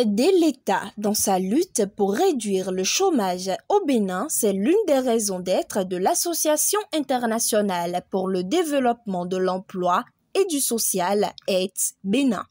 Aider l'État dans sa lutte pour réduire le chômage au Bénin, c'est l'une des raisons d'être de l'Association internationale pour le développement de l'emploi et du social, AIDS Bénin.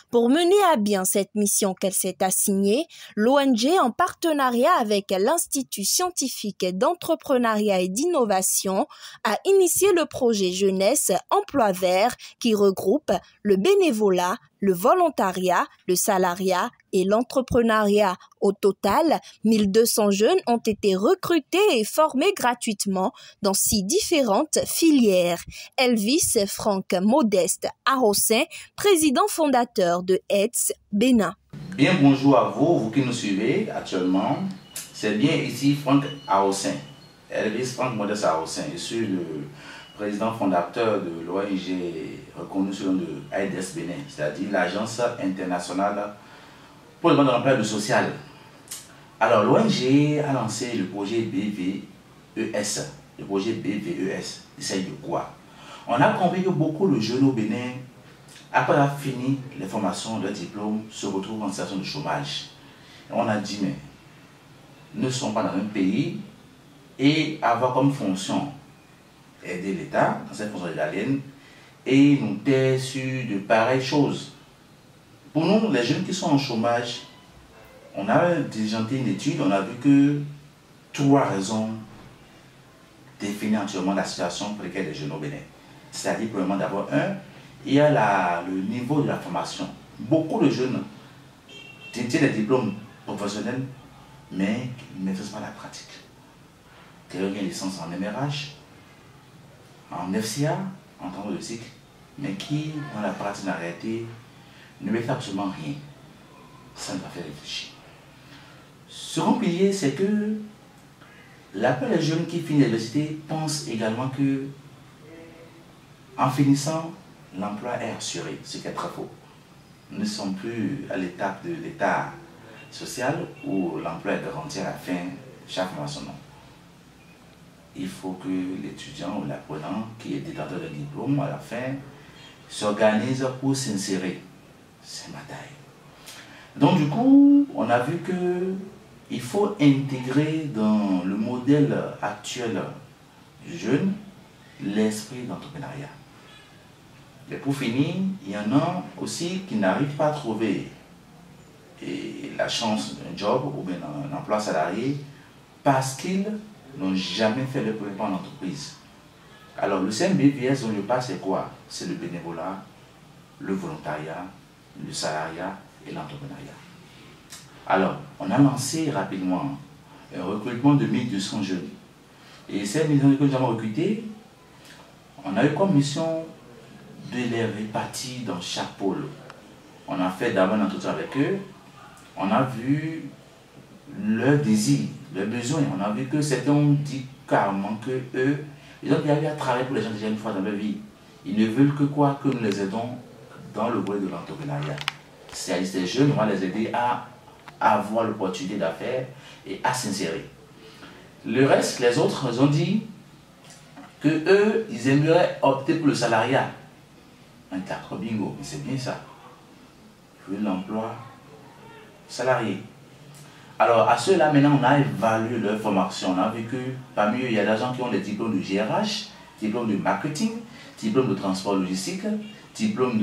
Pour mener à bien cette mission qu'elle s'est assignée, l'ONG, en partenariat avec l'Institut scientifique d'entrepreneuriat et d'innovation, a initié le projet Jeunesse Emploi Vert qui regroupe le bénévolat, le volontariat, le salariat et l'entrepreneuriat. Au total, 1200 jeunes ont été recrutés et formés gratuitement dans 6 différentes filières. Elvis Franck Modeste Arossin, président fondateur de AIDS Bénin. Bien, bonjour à vous, vous qui nous suivez actuellement. C'est bien ici Franck Arossin, Elvis Franck Modeste Arossin. Je suis le président fondateur de l'ONG reconnue sous le nom de AIDS Bénin, c'est-à-dire l'Agence internationale pour le développement de l'emploi et du social. Alors, l'ONG a lancé le projet BVES. Le projet BVES, il s'agit de quoi? On a compris que beaucoup de jeunes au Bénin, après avoir fini les formations, leur diplôme, se retrouvent en situation de chômage. Et on a dit, mais ne sommes pas dans un pays et avoir comme fonction aider l'État dans cette fonction régalienne et nous taire sur de pareilles choses. Pour nous, les jeunes qui sont en chômage, on a diligenté une étude, on a vu que 3 raisons définissent actuellement la situation pour laquelle les jeunes au Bénin. C'est-à-dire, premièrement, d'abord, il y a le niveau de la formation. Beaucoup de jeunes détiennent des diplômes professionnels, mais qui ne maîtrisent pas la pratique. Quelqu'un qui a une licence en MRH, en FCA, en temps de cycle, mais qui, dans la pratique, en réalité, ne maîtrise absolument rien. Ça nous a fait réfléchir. Second pilier, c'est que la plupart des jeunes qui finissent l'université pensent également que, en finissant, l'emploi est assuré, ce qui est très faux. Nous ne sommes plus à l'étape de l'état social où l'emploi est garanti à la fin de chaque formation. Il faut que l'étudiant ou l'apprenant qui est détenteur de diplôme à la fin s'organise pour s'insérer. C'est ma taille. Donc du coup, on a vu qu'il faut intégrer dans le modèle actuel du jeune l'esprit d'entrepreneuriat. Mais pour finir, il y en a aussi qui n'arrivent pas à trouver la chance d'un job ou bien un emploi salarié parce qu'ils n'ont jamais fait le premier pas en entreprise. Alors le CMBVS dont je parle, c'est quoi? C'est le bénévolat, le volontariat, le salariat et l'entrepreneuriat. Alors, on a lancé rapidement un recrutement de 1200 jeunes. Et ces 1200 jeunes que nous avons recrutés, on a eu comme mission de les répartir dans chaque pôle. On a fait d'abord un entretien avec eux, on a vu leurs désirs, leurs besoins. On a vu que certains ont dit carrément qu'eux, ils ont déjà eu à travailler pour les gens déjà une fois dans leur vie. Ils ne veulent que quoi? Que nous les aidons dans le volet de l'entrepreneuriat. C'est-à-dire ces jeunes, on va les aider à avoir l'opportunité d'affaires et à s'insérer. Le reste, les autres, ils ont dit que eux, ils aimeraient opter pour le salariat. Un 4 bingo, mais c'est bien ça. Je veux l'emploi salarié. Alors à ceux-là, maintenant, on a évalué leur formation. On a vu que parmi eux, il y a des gens qui ont des diplômes de GRH, diplômes de marketing, diplômes de transport logistique, diplômes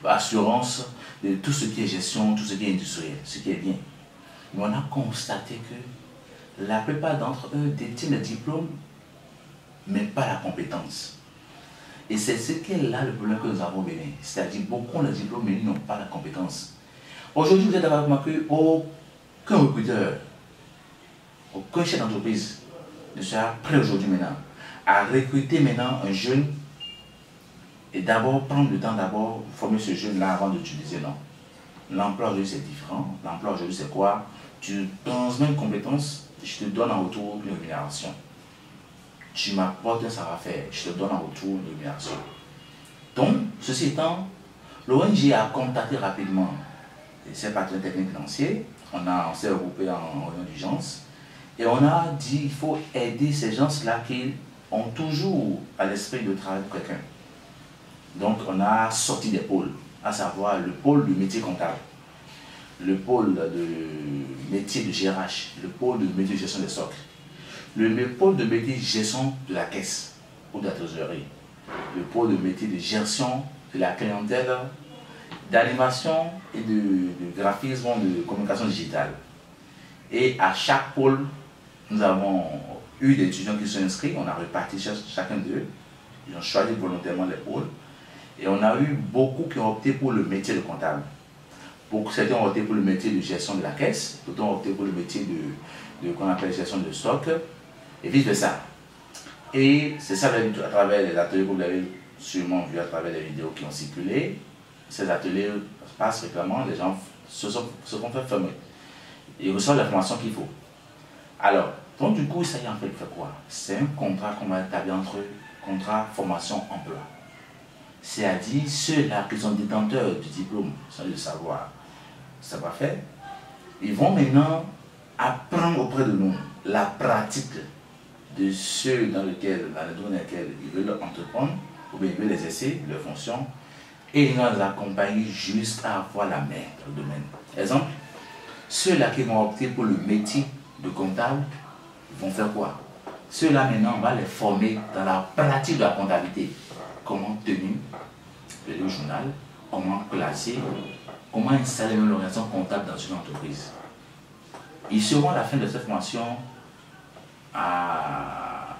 d'assurance, de tout ce qui est gestion, tout ce qui est industriel, ce qui est bien. Mais on a constaté que la plupart d'entre eux détiennent des diplômes, mais pas la compétence. Et c'est ce qui est là le problème que nous avons mené. C'est-à-dire beaucoup ont des diplômes, mais ils n'ont pas la compétence. Aujourd'hui, vous êtes avec moi qu'aucun recruteur, aucun chef d'entreprise ne sera prêt aujourd'hui maintenant à recruter maintenant un jeune et d'abord prendre le temps d'abord former ce jeune-là avant d'utiliser. Non. L'emploi aujourd'hui c'est différent. L'emploi aujourd'hui c'est quoi? Tu transmets une compétence, je te donne en retour une rémunération. Tu m'apportes un savoir-faire, je te donne en retour une rémunération. Donc, ceci étant, l'ONG a contacté rapidement ses partenaires techniques financiers. On s'est regroupé en réunion d'urgence et on a dit qu'il faut aider ces gens-là qui ont toujours à l'esprit de travailler pour quelqu'un. Donc on a sorti des pôles, à savoir le pôle du métier comptable. le pôle de métier de GRH, le pôle de métier de gestion des stocks, le pôle de métier de gestion de la caisse ou de la trésorerie, le pôle de métier de gestion de la clientèle, d'animation et de graphisme, de communication digitale. Et à chaque pôle, nous avons eu des étudiants qui sont inscrits, on a réparti chacun d'eux, ils ont choisi volontairement les pôles. Et on a eu beaucoup qui ont opté pour le métier de comptable. Certains ont opté pour le métier de gestion de la caisse, d'autres ont opté pour le métier de qu'on appelle gestion de stock, et vice versa. Et c'est ça à travers les ateliers que vous avez sûrement vu à travers les vidéos qui ont circulé. Ces ateliers passent fréquemment, les gens se font faire former. Ils reçoivent la formation qu'il faut. Alors, donc du coup, ça y est en fait de faire quoi? C'est un contrat qu'on va établir entre eux, contrat formation-emploi. C'est-à-dire ceux-là qui sont détenteurs du diplôme, sans le savoir-faire, ils vont maintenant apprendre auprès de nous la pratique de ceux dans le domaine dans lequel ils veulent entreprendre, ou bien ils veulent exercer leurs fonctions, et ils vont les accompagner jusqu'à avoir la main dans le domaine. Exemple, ceux-là qui vont opter pour le métier de comptable vont faire quoi? Ceux-là maintenant, on va les former dans la pratique de la comptabilité. Comment tenir le journal, comment classer, comment installer une organisation comptable dans une entreprise. Ils seront à la fin de cette formation à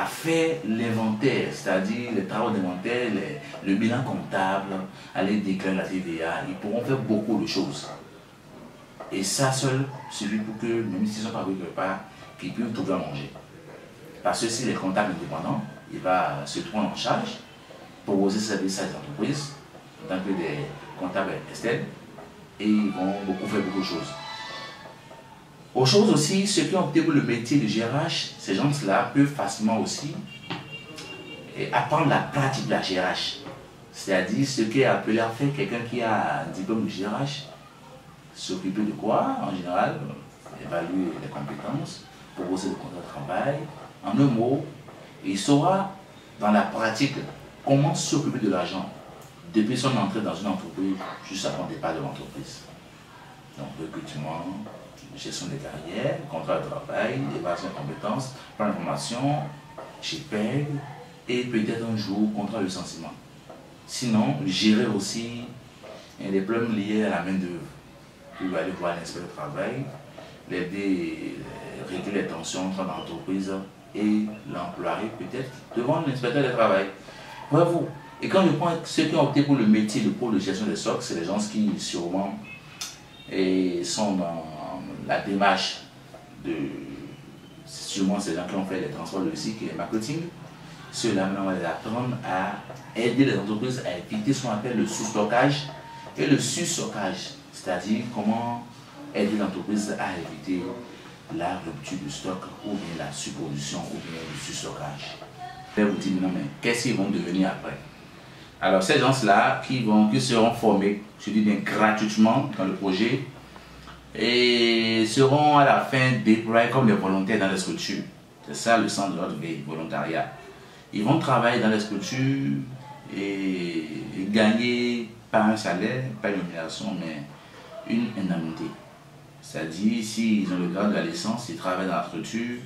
faire l'inventaire, c'est-à-dire les travaux d'inventaire, le bilan comptable, aller déclarer la TVA. Ils pourront faire beaucoup de choses. Et ça seul suffit pour que, même s'ils sont pas quelque part, qu'ils puissent trouver à manger. Parce que si les comptables indépendants, il va se prendre en charge, proposer ses services à des entreprises, en tant que des comptables externes, et ils vont faire beaucoup de choses. Autre chose aussi, ceux qui ont opté pour le métier de GRH, ces gens-là peuvent facilement aussi apprendre la pratique de la GRH. C'est-à-dire ce qui est appelé à faire quelqu'un qui a un diplôme de GRH, s'occuper de quoi en général, évaluer les compétences, proposer le contrat de travail. En un mot, il saura dans la pratique comment s'occuper de l'argent depuis son entrée dans une entreprise jusqu'à son départ de l'entreprise. Donc recrutement, gestion des carrières, contrat de travail, évaluation de compétences, plan de formation, JPEG et peut-être un jour contrat de licenciement. Sinon, gérer aussi les problèmes liés à la main-d'œuvre. Il va aller voir l'inspecteur du travail, l'aider à régler les tensions entre l'entreprise et l'employé, peut-être devant l'inspecteur du travail. Bravo. Et quand je prends ceux qui ont opté pour le métier de pôle de gestion des stocks, c'est les gens qui sûrement sont dans la démarche de. Sûrement, c'est les gens qui ont fait les transports logistiques et le marketing. Ceux-là, maintenant, on va les apprendre à aider les entreprises à éviter ce qu'on appelle le sous-stockage et le sus-stockage. C'est-à-dire comment aider l'entreprise à éviter la rupture du stock ou bien la surproduction ou bien le sous-stockage. Je vais vous dire non, mais qu'est-ce qu'ils vont devenir après? Alors ces gens-là qui seront formés, je dis bien gratuitement dans le projet, et seront à la fin déployés comme des volontaires dans les structures. C'est ça le sens de notre volontariat. Ils vont travailler dans les structures et gagner pas un salaire, pas une rémunération, mais une indemnité. C'est-à-dire, s'ils ont le grade de la licence, ils travaillent dans la structure,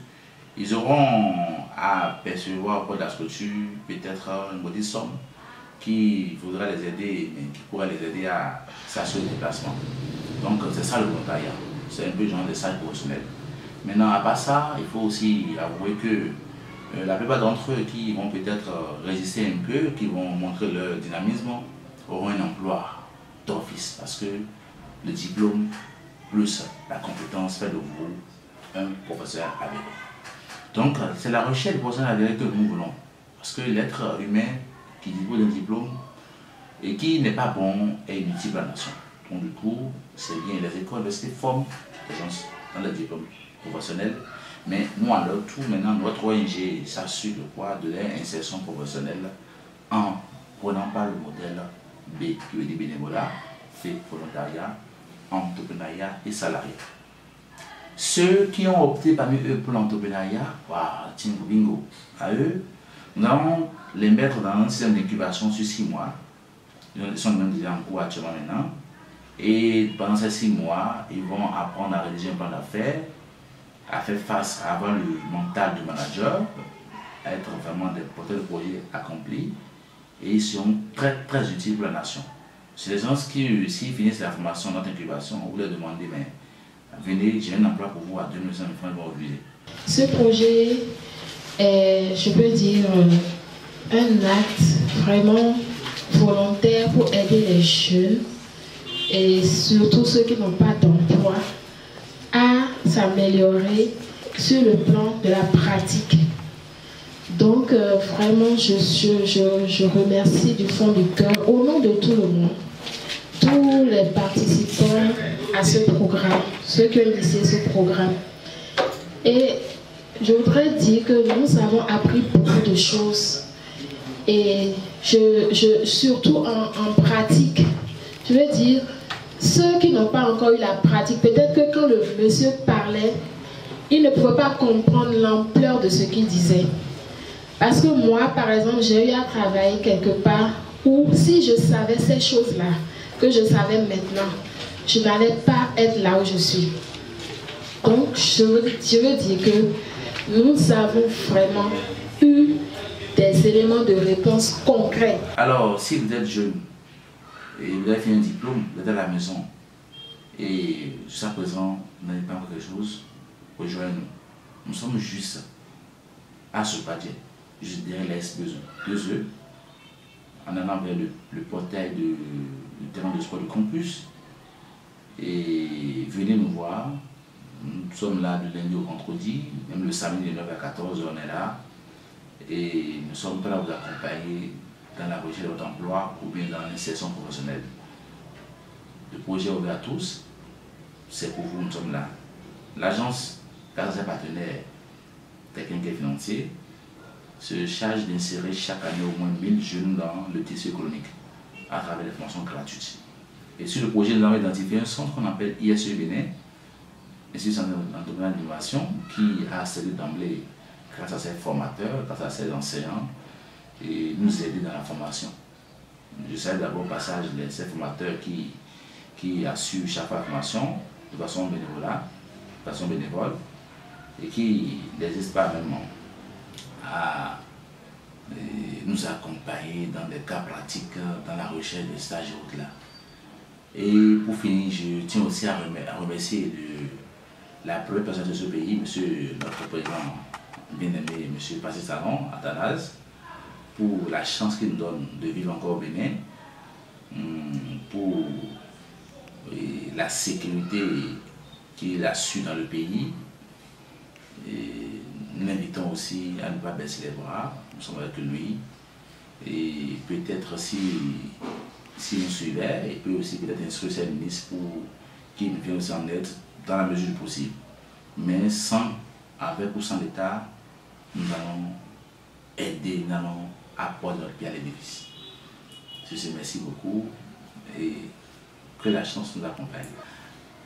ils auront à percevoir auprès de la structure peut-être une modeste somme qui voudra les aider, mais qui pourra les aider à s'assurer le déplacement. Donc c'est ça le volontariat. C'est un peu genre de stage professionnel. Maintenant, à part ça, il faut aussi avouer que la plupart d'entre eux qui vont peut-être résister un peu, qui vont montrer leur dynamisme, auront un emploi d'office parce que le diplôme plus la compétence fait de vous un professeur avéré. Donc c'est la recherche du professeur avéré que nous voulons. Parce que l'être humain qui dispose d'un diplôme et qui n'est pas bon est inutile à la nation. Donc du coup, c'est bien les écoles parce qu'ils forment des gens dans le diplôme professionnel. Mais nous, à l'autre tout, maintenant, notre ONG s'assure de quoi? De l'insertion professionnelle en prenant par le modèle B, qui veut dire bénévolat, fait volontariat, entrepreneuriat et salariat. Ceux qui ont opté parmi eux pour l'entrepreneuriat, Tingo Bingo, à eux, nous allons les mettre dans un système d'incubation sur 6 mois. Ils sont même déjà en cours actuellement maintenant. Et pendant ces 6 mois, ils vont apprendre à rédiger un plan d'affaires, à faire face, à avoir le mental du manager, à être vraiment des porteurs de projets accomplis, et ils seront très très utiles pour la nation. C'est les gens qui, s'ils finissent la formation, notre incubation, vous leur demandez, mais venez, j'ai un emploi pour vous à 2500 francs, ils vont refuser. Ce projet est, je peux dire, un acte vraiment volontaire pour aider les jeunes et surtout ceux qui n'ont pas d'emploi à s'améliorer sur le plan de la pratique. Donc vraiment je remercie du fond du cœur au nom de tout le monde, tous les participants à ce programme, ceux qui ont initié ce programme. Et je voudrais dire que nous avons appris beaucoup de choses et surtout en pratique. Je veux dire, ceux qui n'ont pas encore eu la pratique, peut-être que quand le monsieur parlait, il ne pouvait pas comprendre l'ampleur de ce qu'il disait. Parce que moi, par exemple, j'ai eu à travailler quelque part où si je savais ces choses-là, que je savais maintenant, je n'allais pas être là où je suis. Donc, je veux dire que nous avons vraiment eu des éléments de réponse concrets. Alors, si vous êtes jeune et vous avez fait un diplôme, vous êtes à la maison et jusqu'à présent, vous n'avez pas encore quelque chose, rejoignez-nous. Nous sommes juste à ce palier, juste derrière la S2E, en allant vers le portail du terrain de sport du campus. Et venez nous voir. Nous sommes là du lundi au vendredi, même le samedi de 9 à 14, on est là. Et nous sommes prêts à vous accompagner dans la recherche d'emploi ou bien dans l'insertion professionnelle. Le projet est ouvert à tous, c'est pour vous, nous sommes là. L'agence, grâce à ses partenaires techniques et financiers, se charge d'insérer chaque année au moins 1000 jeunes dans le tissu économique à travers les formations gratuites. Et sur le projet, nous avons identifié un centre qu'on appelle ISE Bénin, Institut d'entrepreneuriat d'innovation, qui a accédé d'emblée grâce à ses formateurs, grâce à ses enseignants, et nous aider dans la formation. Je salue d'abord au passage de ces formateurs qui assurent chaque formation de façon bénévole, et qui n'hésitent pas même à nous accompagner dans des cas pratiques, dans la recherche des stages et autres là. Et pour finir, je tiens aussi à remercier la première personne de ce pays, monsieur notre président bien-aimé, monsieur Passé Salon, Athanase, pour la chance qu'il nous donne de vivre encore au Bénin, pour la sécurité qu'il a su dans le pays. Et nous l'invitons aussi à ne pas baisser les bras, nous sommes avec lui. Et peut-être si nous suivait, il peut aussi peut-être instruire ses ministres pour qu'ils viennent aussi en aide dans la mesure du possible. Mais avec ou sans l'État, nous allons aider, nous allons apporter notre pied à l'édifice. Ceci, merci beaucoup et que la chance nous accompagne.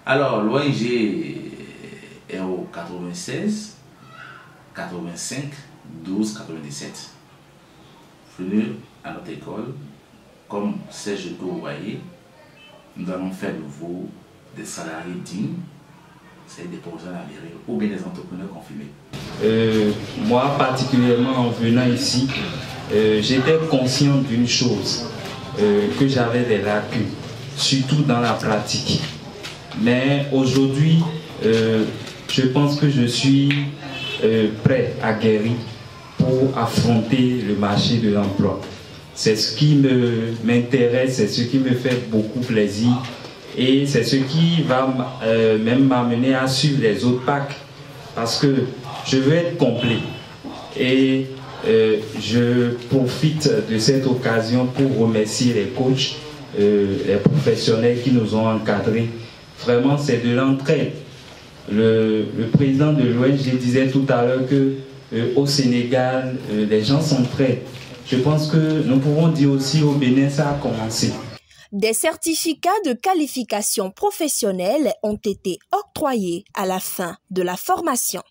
Alors, l'ONG est au 96, 85, 12, 97. Venez à notre école, comme ces jeunes que vous voyez, nous allons faire de vous des salariés dignes, c'est des professionnels avérés ou bien des entrepreneurs confirmés. Moi, particulièrement en venant ici, j'étais conscient d'une chose, que j'avais des lacunes, surtout dans la pratique. Mais aujourd'hui, je pense que je suis prêt, aguerri pour affronter le marché de l'emploi. C'est ce qui m'intéresse, c'est ce qui me fait beaucoup plaisir et c'est ce qui va même m'amener à suivre les autres packs parce que je veux être complet. Et je profite de cette occasion pour remercier les coachs, les professionnels qui nous ont encadrés. Vraiment, c'est de l'entraide. Le président de l'ONG disait tout à l'heure qu'au Sénégal, les gens sont prêts. Je pense que nous pouvons dire aussi au Bénin, ça a commencé. Des certificats de qualification professionnelle ont été octroyés à la fin de la formation.